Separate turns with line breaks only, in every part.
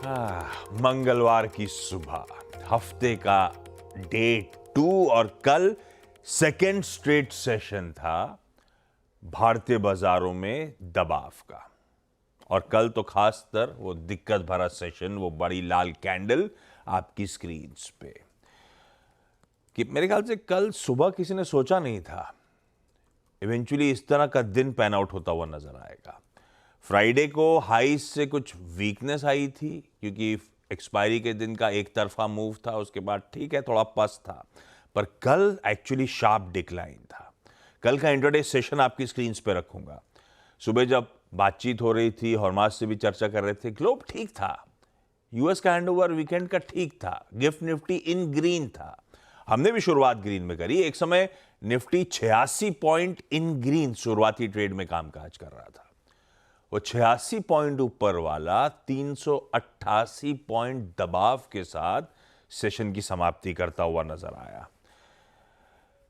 मंगलवार की सुबह, हफ्ते का डे 2 और कल सेकेंड स्ट्रेट सेशन था भारतीय बाजारों में दबाव का। और कल तो खासकर वो दिक्कत भरा सेशन, वो बड़ी लाल कैंडल आपकी स्क्रीन पे, कि मेरे ख्याल से कल सुबह किसी ने सोचा नहीं था इवेंचुअली इस तरह का दिन पैन आउट होता हुआ नजर आएगा। फ्राइडे को हाई से कुछ वीकनेस आई थी क्योंकि एक्सपायरी के दिन का एक तरफा मूव था, उसके बाद ठीक है थोड़ा पस था, पर कल एक्चुअली शार्प डिक्लाइन था। कल का इंट्राडे सेशन आपकी स्क्रीन पे रखूंगा। सुबह जब बातचीत हो रही थी, हॉर्माज से भी चर्चा कर रहे थे, ग्लोब ठीक था, यूएस का हैंडओवर वीकेंड का ठीक था, गिफ्ट निफ्टी इन ग्रीन था, हमने भी शुरुआत ग्रीन में करी। एक समय निफ्टी 86 पॉइंट इन ग्रीन शुरुआती ट्रेड में कामकाज कर रहा था। वो 86 पॉइंट ऊपर वाला 388 पॉइंट दबाव के साथ सेशन की समाप्ति करता हुआ नजर आया।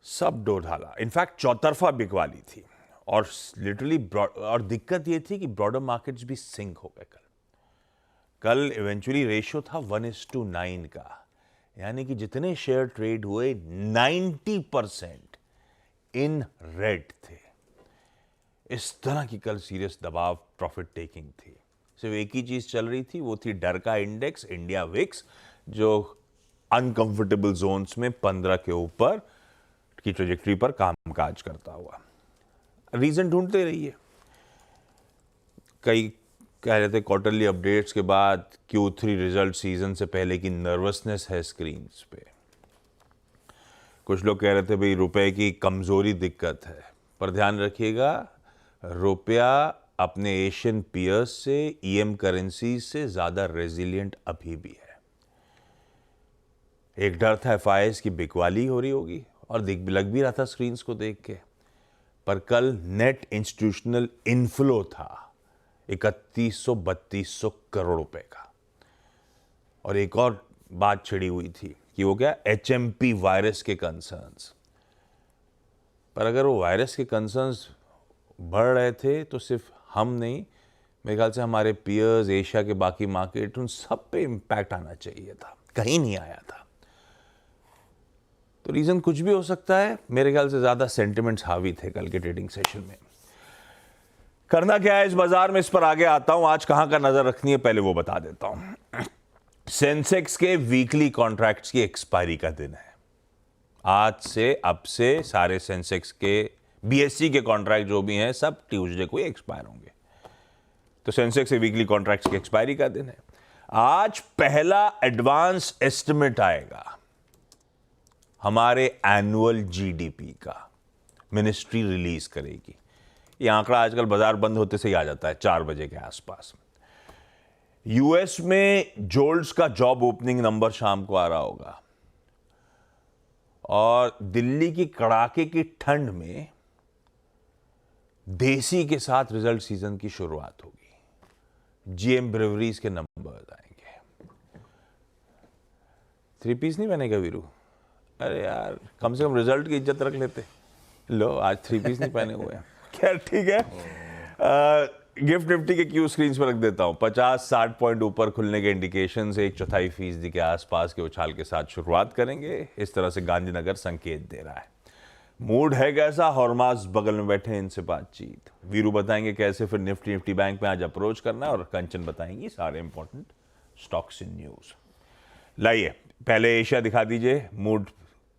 सब डो ढाला, इनफैक्ट चौतरफा बिकवाली थी और लिटरली और दिक्कत ये थी कि ब्रॉडर मार्केट्स भी सिंक हो गए। कल इवेंचुअली रेशियो था 1:9 का, यानी कि जितने शेयर ट्रेड हुए 90% इन रेड थे। इस तरह की कल सीरियस दबाव प्रॉफिट टेकिंग थी। सिर्फ एक ही चीज चल रही थी, वो थी डर का इंडेक्स इंडिया विक्स, जो अनकंफर्टेबल जोन्स में 15 के ऊपर की ट्रेजेक्टरी पर कामकाज करता हुआ। रीजन ढूंढते रहिए। कई कह रहे थे क्वार्टरली अपडेट्स के बाद Q3 रिजल्ट सीजन से पहले की नर्वसनेस है स्क्रीन पे। कुछ लोग कह रहे थे भाई रुपए की कमजोरी दिक्कत है, पर ध्यान रखिएगा रुपया अपने एशियन पीयर्स से, ईएम करेंसी से ज्यादा रेजिलिएंट अभी भी है। एक डर था एफआईएस की बिकवाली हो रही होगी और लग भी रहा था स्क्रीन्स को देख के, पर कल नेट इंस्टीट्यूशनल इनफ्लो था 3100-3200 करोड़ रुपए का। और एक और बात छिड़ी हुई थी कि वो क्या, एचएमपी वायरस के कंसर्न्स। पर अगर वो वायरस के कंसर्न्स बढ़ रहे थे तो सिर्फ हम नहीं, मेरे ख्याल से हमारे पीयर्स, एशिया के बाकी मार्केट, उन सब पे इंपैक्ट आना चाहिए था, कहीं नहीं आया था। तो रीजन कुछ भी हो सकता है, मेरे ख्याल से ज्यादा सेंटिमेंट्स हावी थे कल के ट्रेडिंग सेशन में। करना क्या है इस बाजार में, इस पर आगे आता हूं। आज कहां का नजर रखनी है पहले वो बता देता हूं। सेंसेक्स के वीकली कॉन्ट्रैक्ट्स की एक्सपायरी का दिन है आज से। अब से सारे सेंसेक्स के, बीएससी के कॉन्ट्रैक्ट जो भी हैं, सब ट्यूसडे को ही एक्सपायर होंगे। तो सेंसेक्स के वीकली कॉन्ट्रैक्ट्स की एक्सपायरी का दिन है आज। पहला एडवांस एस्टिमेट आएगा हमारे एनुअल जीडीपी का, मिनिस्ट्री रिलीज करेगी। ये आंकड़ा आजकल बाजार बंद होते से ही आ जाता है 4 बजे के आसपास। यूएस में जोल्ट्स का जॉब ओपनिंग नंबर शाम को आ रहा होगा और दिल्ली की कड़ाके की ठंड में देसी के साथ रिजल्ट सीजन की शुरुआत होगी। जीएम ब्रेवरीज के नंबर आएंगे। 3 पीस नहीं बनेगा वीरू? अरे यार, कम से कम रिजल्ट की इज्जत रख लेते। लो, आज 3 पीस नहीं पहने हुए हैं। खैर ठीक है। गिफ्ट निफ्टी के क्यू स्क्रीन पर रख देता हूं। 50-60 पॉइंट ऊपर खुलने के इंडिकेशन से 1/4% के आसपास के उछाल के साथ शुरुआत करेंगे। इस तरह से गांधीनगर संकेत दे रहा है। मूड है कैसा? हॉर्माज बगल में बैठे हैं, इनसे बातचीत। वीरू बताएंगे कैसे फिर निफ्टी बैंक में आज अप्रोच करना है, और कंचन बताएंगी सारे इंपॉर्टेंट स्टॉक्स इन न्यूज। लाइए पहले एशिया दिखा दीजिए। मूड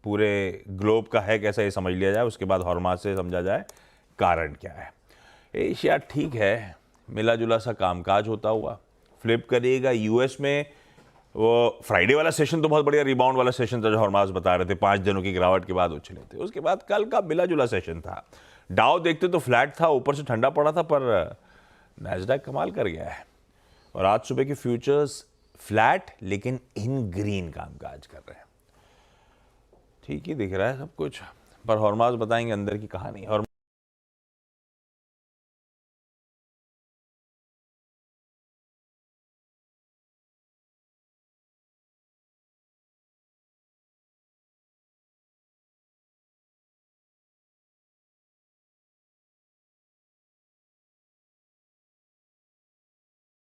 पूरे ग्लोब का है कैसा, ये समझ लिया जाए, उसके बाद हॉर्माज से समझा जाए कारण क्या है। एशिया ठीक है, मिला जुला सा कामकाज होता हुआ। फ्लिप करिएगा यूएस में, वो फ्राइडे वाला सेशन तो बहुत बढ़िया रिबाउंड वाला सेशन था जो हॉर्माज बता रहे थे, 5 दिनों की गिरावट के बाद उछले थे। उसके बाद कल का मिला जुला सेशन था। डाउ देखते तो फ्लैट था, ऊपर से ठंडा पड़ा था, पर नैस्डैक कमाल कर गया है। और आज सुबह के फ्यूचर्स फ्लैट लेकिन इन ग्रीन कामकाज कर रहे हैं। ठीक ही दिख रहा है सब कुछ, पर हॉर्माज बताएंगे अंदर की कहानी। और